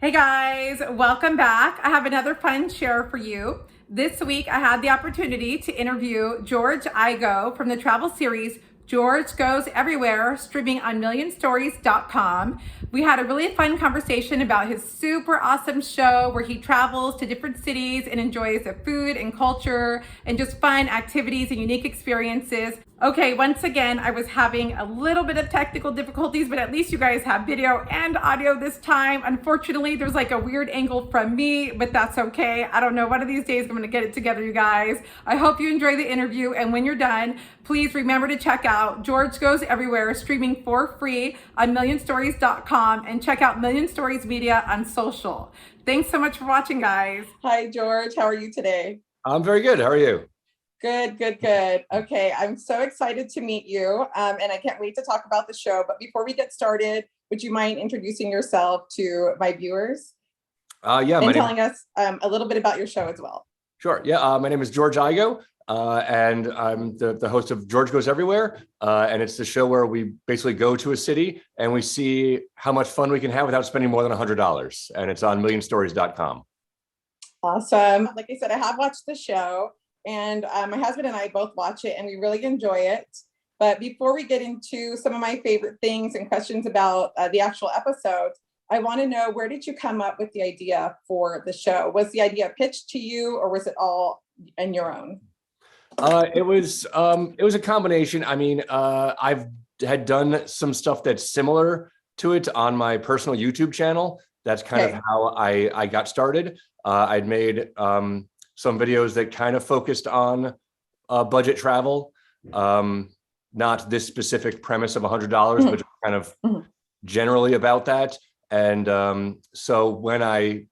Hey guys, welcome back. I have another fun share for you. This week I had the opportunity to interview George Igoe from the travel series George Goes Everywhere, streaming on millionstories.com. We had a really fun conversation about his super awesome show where he travels to different cities and enjoys the food and culture and just fun activities and unique experiences. Okay, once again, I was having a little bit of technical difficulties, but at least you guys have video and audio this time. Unfortunately, there's like a weird angle from me, but that's okay. I don't know. One of these days, I'm going to get it together, you guys. I hope you enjoy the interview. And when you're done, please remember to check out George Goes Everywhere, streaming for free on millionstories.com, and check out Million Stories Media on social. Thanks so much for watching, guys. Hi, George. How are you today? I'm very good. How are you? Good. Okay, I'm so excited to meet you, and I can't wait to talk about the show. But before we get started, would you mind introducing yourself to my viewers? Yeah, and telling us a little bit about your show as well. Sure. Yeah, my name is George Igoe, and I'm the host of George Goes Everywhere, and it's the show where we basically go to a city and we see how much fun we can have without spending more than $100, and it's on millionstories.com. Awesome. Like I said, I have watched the show. And my husband and I both watch it and we really enjoy it. But before we get into some of my favorite things and questions about the actual episodes, I want to know, where did you come up with the idea for the show? Was the idea pitched to you or was it all in your own? It was a combination. I mean, I've had done some stuff that's similar to it on my personal YouTube channel. That's kind of how I got started. I'd made some videos that kind of focused on budget travel, not this specific premise of $100, but just kind of generally about that. And so when I,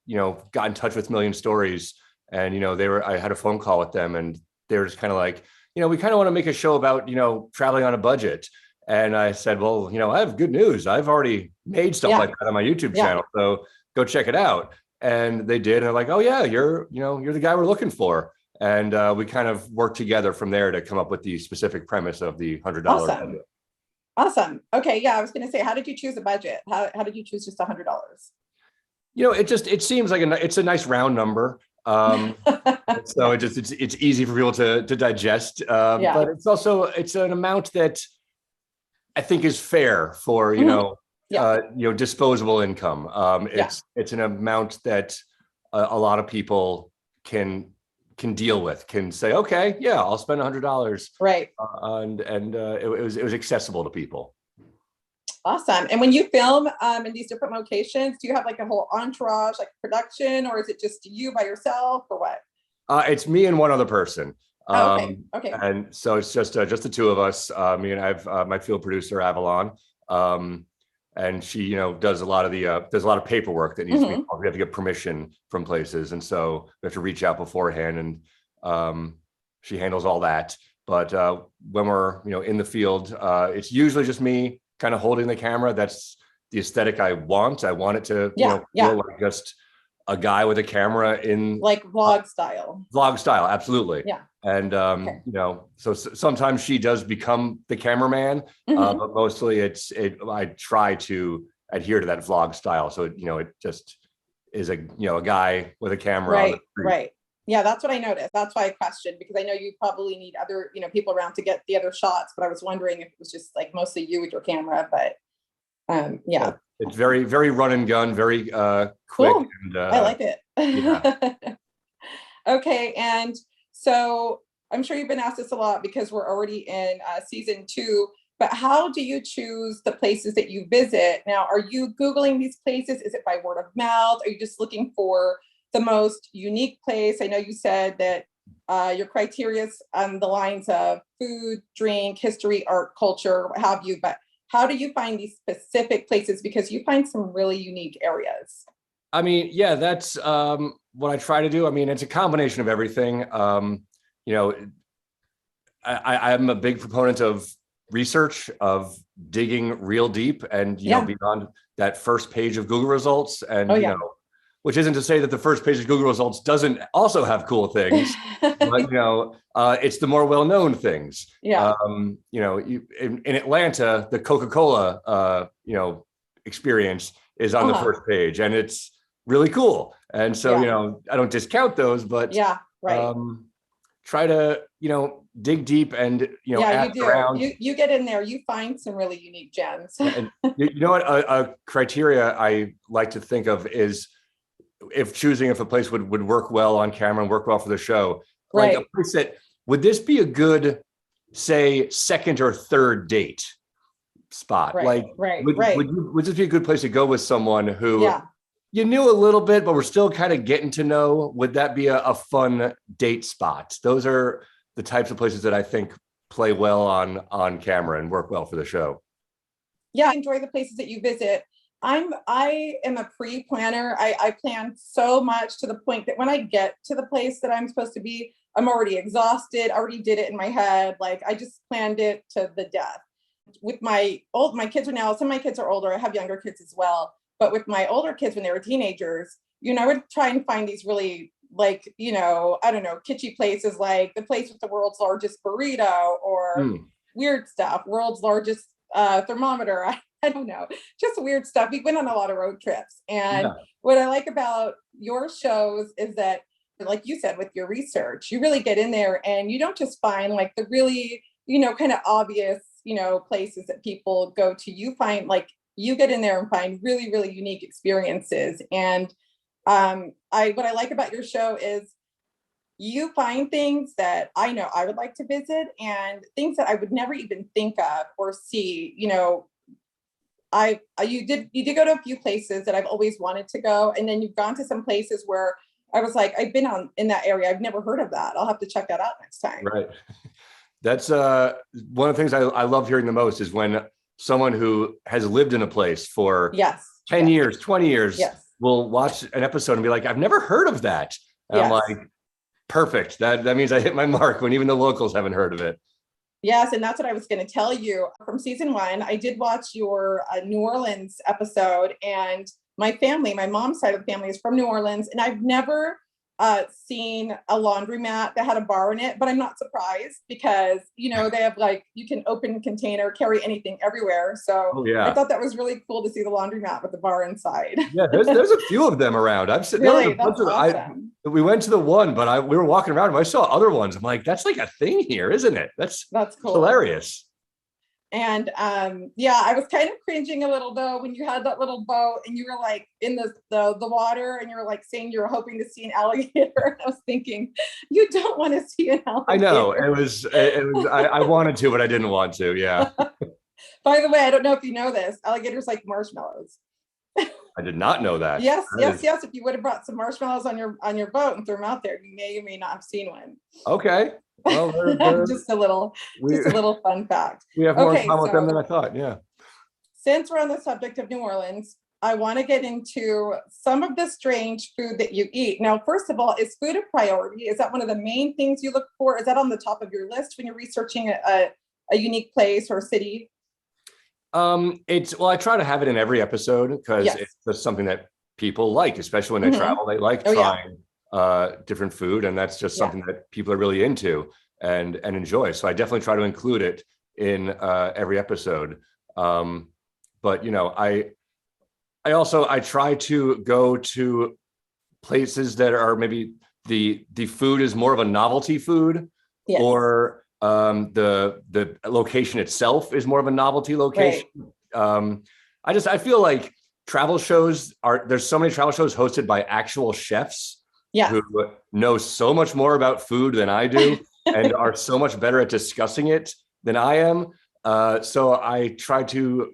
got in touch with Million Stories, and I had a phone call with them, and they were just kind of like, we kind of want to make a show about traveling on a budget. And I said, well, I have good news. I've already made stuff like that on my YouTube channel, so go check it out. And they did, and they're like, "Oh yeah, you're the guy we're looking for." And we kind of worked together from there to come up with the specific premise of the $100. Awesome. Okay, yeah, I was going to say, how did you choose a budget? How did you choose just $100? It seems like it's a nice round number. So it's easy for people to digest. But it's an amount that I think is fair for disposable income. It's an amount that a lot of people can deal with, can say, okay, yeah, I'll spend $100. Right. And it was accessible to people. Awesome. And when you film in these different locations, do you have like a whole entourage, like production, or is it just you by yourself, or what? It's me and one other person. Okay. And so it's just the two of us. Me and I have my field producer, Avalon. And she, does a lot of there's a lot of paperwork that needs to be done. We have to get permission from places. And so we have to reach out beforehand, and she handles all that. But when we're, in the field, it's usually just me kind of holding the camera. That's the aesthetic I want. I want it to, feel like just a guy with a camera in like vlog style. Absolutely. Yeah. And, so sometimes she does become the cameraman, but mostly I try to adhere to that vlog style. So, it just is a guy with a camera. Right. Yeah, that's what I noticed. That's why I questioned, because I know you probably need other, people around to get the other shots, but I was wondering if it was just like mostly you with your camera, but yeah. It's very, very run and gun, very quick. Cool. And, I like it. Yeah. Okay. And so I'm sure you've been asked this a lot because we're already in season 2, but how do you choose the places that you visit? Now, are you Googling these places? Is it by word of mouth? Are you just looking for the most unique place? I know you said that your criteria is on the lines of food, drink, history, art, culture, what have you, but how do you find these specific places? Because you find some really unique areas. I mean, yeah, that's what I try to do. I mean, it's a combination of everything. I'm a big proponent of research, of digging real deep, and beyond that first page of Google results, and which isn't to say that the first page of Google results doesn't also have cool things, but it's the more well-known things. Yeah. In Atlanta, the Coca-Cola experience is on the first page, and it's really cool. And so, Yeah. you know, I don't discount those, but Yeah, right. Try to, you know, dig deep and, you know, Yeah, ask you do. around. You get in there, you find some really unique gems. And you know what, a criteria I like to think of is if choosing if a place would work well on camera and work well for the show, like a Right, place that would this be a good, say, second or third date spot? right, Like, right, right. would this be a good place to go with someone who Yeah. you knew a little bit, but we're still kind of getting to know? Would that be a fun date spot? Those are the types of places that I think play well on camera and work well for the show. Yeah, I enjoy the places that you visit. I am a pre-planner. I plan so much to the point that when I get to the place that I'm supposed to be, I'm already exhausted. I already did it in my head. Like I just planned it to the death. With my kids are now, some of my kids are older. I have younger kids as well. But with my older kids when they were teenagers, you know, I would try and find these really like, you know, I don't know, kitschy places like the place with the world's largest burrito or Hmm. weird stuff, world's largest thermometer. I don't know, just weird stuff. We went on a lot of road trips. And Yeah. what I like about your shows is that, like you said, with your research, you really get in there and you don't just find like the really, you know, kind of obvious, you know, places that people go to. You find like you get in there and find really, really unique experiences. And what I like about your show is you find things that I know I would like to visit and things that I would never even think of or see. You know, you did go to a few places that I've always wanted to go, and then you've gone to some places where I was like, I've been on in that area. I've never heard of that. I'll have to check that out next time. Right. That's one of the things I love hearing the most is when someone who has lived in a place for Yes. 10 Yes. years, 20 years Yes. will watch an episode and be like, I've never heard of that. And I'm Yes. like, perfect. That means I hit my mark when even the locals haven't heard of it. Yes, and that's what I was going to tell you. From season one, I did watch your New Orleans episode, and my family, my mom's side of the family is from New Orleans, and I've never seen a laundromat that had a bar in it, but I'm not surprised because, you know, they have like, you can open container, carry anything everywhere. So Oh I yeah. thought that was really cool to see the laundromat with the bar inside. Yeah, there's a few of them around. I've seen there was a Really, bunch that's of awesome. we went to the one, but we were walking around and I saw other ones. I'm like, that's like a thing here, isn't it? That's That's cool. hilarious. And yeah, I was kind of cringing a little though when you had that little boat and you were like in the water and you were like saying you were hoping to see an alligator. I was thinking, you don't want to see an alligator. I know I wanted to, but I didn't want to. Yeah. By the way, I don't know if you know this, alligators like marshmallows. I did not know that. Yes, That yes, is- yes. If you would have brought some marshmallows on your boat and threw them out there, you may not have seen one. Okay. Well, Just a little fun fact. we have more in Okay, common with them so than I thought. Yeah. since we're on the subject of New Orleans, I want to get into some of the strange food that you eat. Now, first of all, is food a priority? Is that one of the main things you look for? Is that on the top of your list when you're researching a unique place or city? Well, I try to have it in every episode because Yes. it's just something that people like, especially when they Mhm. travel. They like Oh, yeah. trying different food, and that's just Yeah. something that people are really into and enjoy. So I definitely try to include it in every episode. But you know, I try to go to places that are maybe the food is more of a novelty food, Yes. or the location itself is more of a novelty location. I feel like there's so many travel shows hosted by actual chefs Yeah. who know so much more about food than I do and are so much better at discussing it than I am. So I try to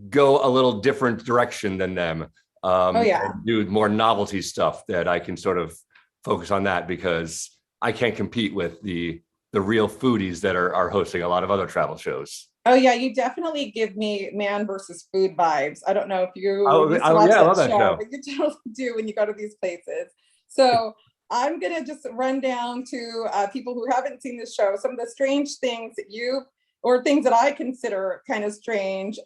go a little different direction than them. Oh, yeah. And do more novelty stuff that I can sort of focus on that because I can't compete with the real foodies that are hosting a lot of other travel shows. Oh yeah, you definitely give me man versus food vibes. I don't know if you Oh, used to watch yeah, I that love that show. but you totally do when you go to these places. So I'm gonna just run down to people who haven't seen this show, some of the strange things or things that I consider kind of strange.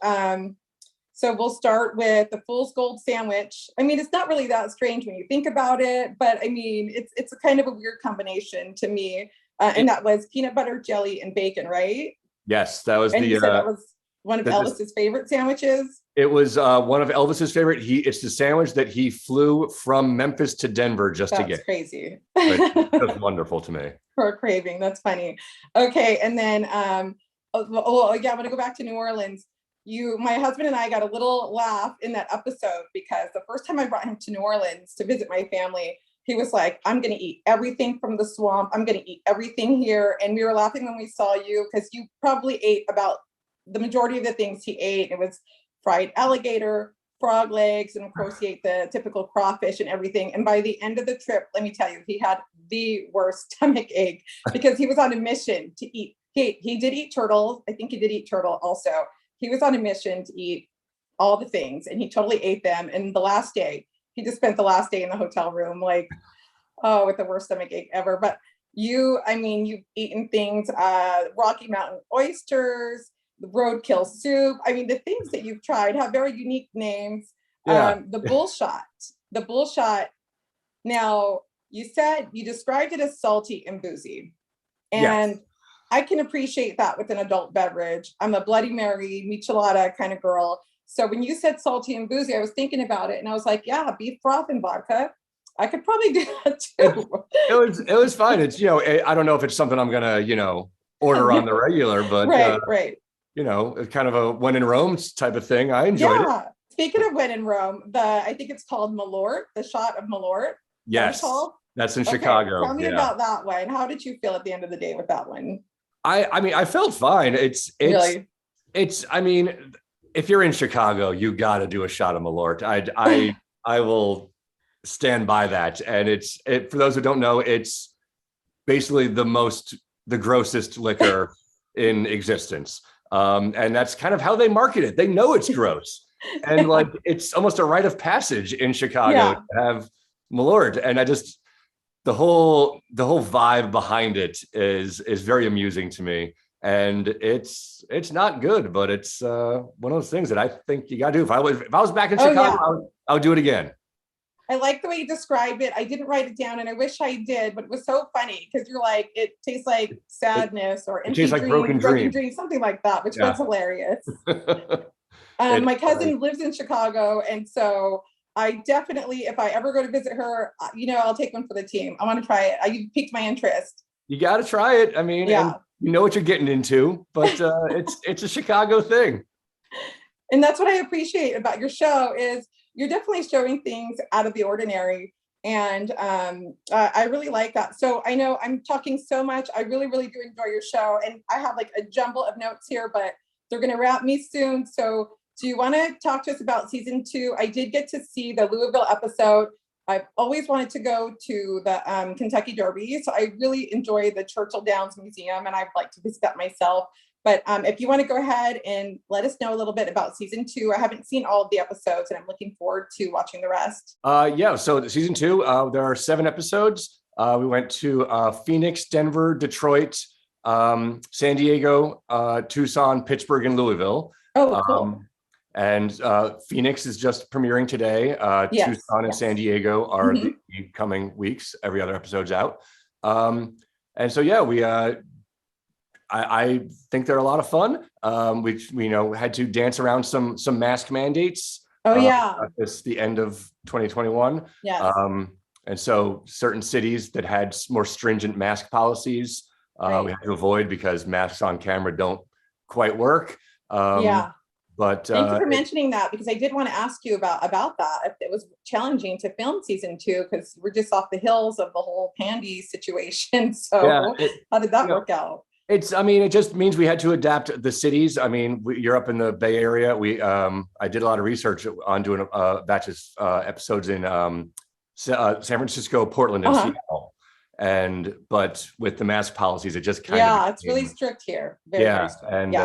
So we'll start with the fool's gold sandwich. I mean, it's not really that strange when you think about it, but I mean, it's a kind of a weird combination to me. And that was peanut butter, jelly, and bacon, right? Yes, that was And you said that was one of the- Elvis's favorite sandwiches. It was one of Elvis's favorite. It's the sandwich that he flew from Memphis to Denver just to That's get. crazy. But that's wonderful to me. For a craving. That's funny. Okay. And then, yeah, I want to go back to New Orleans. My husband and I got a little laugh in that episode because the first time I brought him to New Orleans to visit my family, he was like, I'm going to eat everything from the swamp. I'm going to eat everything here. And we were laughing when we saw you because you probably ate about the majority of the things he ate. It was fried alligator, frog legs, and of course he ate the typical crawfish and everything. And by the end of the trip, let me tell you, he had the worst stomach ache because he was on a mission to eat. He did eat turtles. I think he did eat turtle also. He was on a mission to eat all the things and he totally ate them. And the last day, he just spent the last day in the hotel room, like, oh, with the worst stomach ache ever. But you've eaten things, Rocky Mountain oysters, the roadkill soup. I mean, the things that you've tried have very unique names. Yeah. The bull shot. Now, you said you described it as salty and boozy. And Yes. I can appreciate that with an adult beverage. I'm a Bloody Mary, michelada kind of girl. So when you said salty and boozy, I was thinking about it and I was like, yeah, beef broth and vodka. I could probably do that too. It was fine. It's, I don't know if it's something I'm gonna, order on the regular, but Right. It's kind of a when in Rome type of thing. I enjoyed it. Speaking of when in Rome, I think it's called Malort, the shot of Malort. Yes. That's in Okay, Chicago. tell me about that one. How did you feel at the end of the day with that one? I mean, I felt fine. Really? I mean, if you're in Chicago, you got to do a shot of Malort. I will stand by that. And for those who don't know, it's basically the grossest liquor in existence. And that's kind of how they market it. They know it's gross. And like, it's almost a rite of passage in Chicago to have Malort. And the whole vibe behind it is very amusing to me. And it's not good, but it's one of those things that I think you got to do. If I was back in Chicago, I would do it again. I like the way you described it. I didn't write it down and I wish I did, but it was so funny because you're like, it tastes like sadness or empty tastes like broken dream, something like that, which was hilarious. My cousin lives in Chicago. And so I definitely, if I ever go to visit her, I'll take one for the team. I want to try it. You piqued my interest. You got to try it. I mean, and you know what you're getting into, but it's a Chicago thing. And that's what I appreciate about your show is you're definitely showing things out of the ordinary. And I really like that. So I know I'm talking so much. I really, really do enjoy your show. And I have like a jumble of notes here, but they're going to wrap me soon. So do you want to talk to us about season 2? I did get to see the Louisville episode. I've always wanted to go to the Kentucky Derby. So I really enjoy the Churchill Downs Museum and I'd like to visit that myself. But if you want to go ahead and let us know a little bit about season 2, I haven't seen all of the episodes and I'm looking forward to watching the rest. So season 2, there are 7 episodes. We went to Phoenix, Denver, Detroit, San Diego, Tucson, Pittsburgh, and Louisville. Oh, cool. And Phoenix is just premiering today. Tucson and San Diego are the coming weeks. Every other episode's out. And so, I think they're a lot of fun. We had to dance around some mask mandates. It's the end of 2021. Yes. And so certain cities that had more stringent mask policies, we had to avoid because masks on camera don't quite work. But thank you for mentioning that because I did want to ask you about that. If it was challenging to film season 2 because we're just off the hills of the whole Pandy situation. So how did that work out? It just means we had to adapt the cities. I mean, you're up in the Bay Area. I did a lot of research on doing batches episodes in San Francisco, Portland, and Seattle. But with the mask policies, it just kind of it's really strict here. Very strict.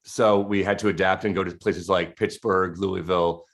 So we had to adapt and go to places like Pittsburgh, Louisville,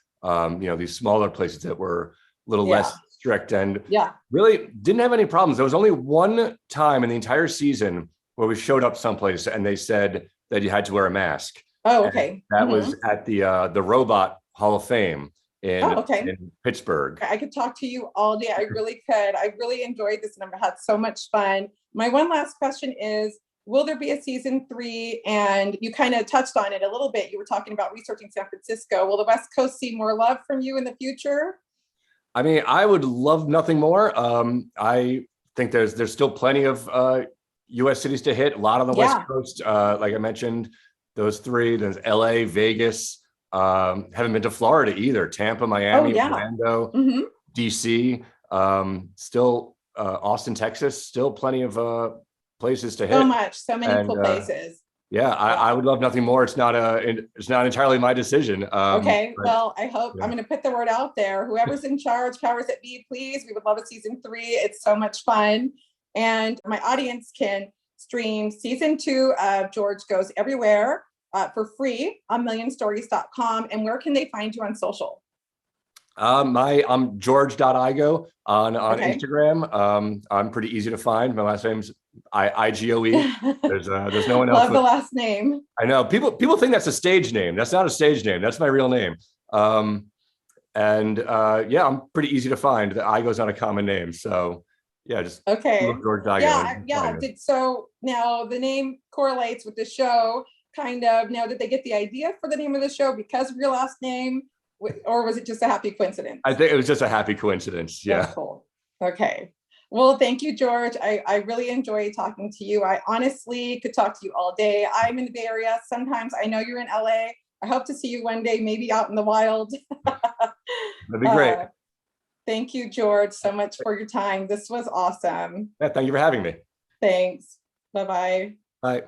these smaller places that were a little less strict and really didn't have any problems. There was only one time in the entire season where we showed up someplace and they said that you had to wear a mask. Oh, okay. And that was at the Robot Hall of Fame in Pittsburgh. I could talk to you all day. I really could. I really enjoyed this and I've had so much fun. My one last question is, Will there be a season 3? And you kind of touched on it a little bit. You were talking about researching San Francisco. Will the West Coast see more love from you in the future? I mean, I would love nothing more. I think there's still plenty of U.S. cities to hit. A lot on the West Coast, like I mentioned, those 3. There's L.A., Vegas. Haven't been to Florida either. Tampa, Miami, Orlando, D.C. Still Austin, Texas. Still plenty of places to hit. So many cool places. Yeah, I would love nothing more. It's not entirely my decision. Okay, well, I hope I'm going to put the word out there. Whoever's in charge, powers that be, please. We would love a season 3. It's so much fun. And my audience can stream season 2 of George Goes Everywhere for free on millionstories.com. And where can they find you on social? I'm George.Igoe on Instagram. I'm pretty easy to find. My last name's Igoe. There's no one else. Love the last name. I know people think that's a stage name. That's not a stage name. That's my real name. I'm pretty easy to find. The Igoe's not a common name. So yeah, just George Igoe. Yeah. So now the name correlates with the show. Kind of. Now, did they get the idea for the name of the show because of your last name? Or was it just a happy coincidence? I think it was just a happy coincidence. Yeah. That's cool. Okay. Well, thank you, George. I really enjoy talking to you. I honestly could talk to you all day. I'm in the Bay Area. Sometimes I know you're in LA. I hope to see you one day, maybe out in the wild. That'd be great. Thank you, George, so much for your time. This was awesome. Yeah, thank you for having me. Thanks. Bye-bye. Bye.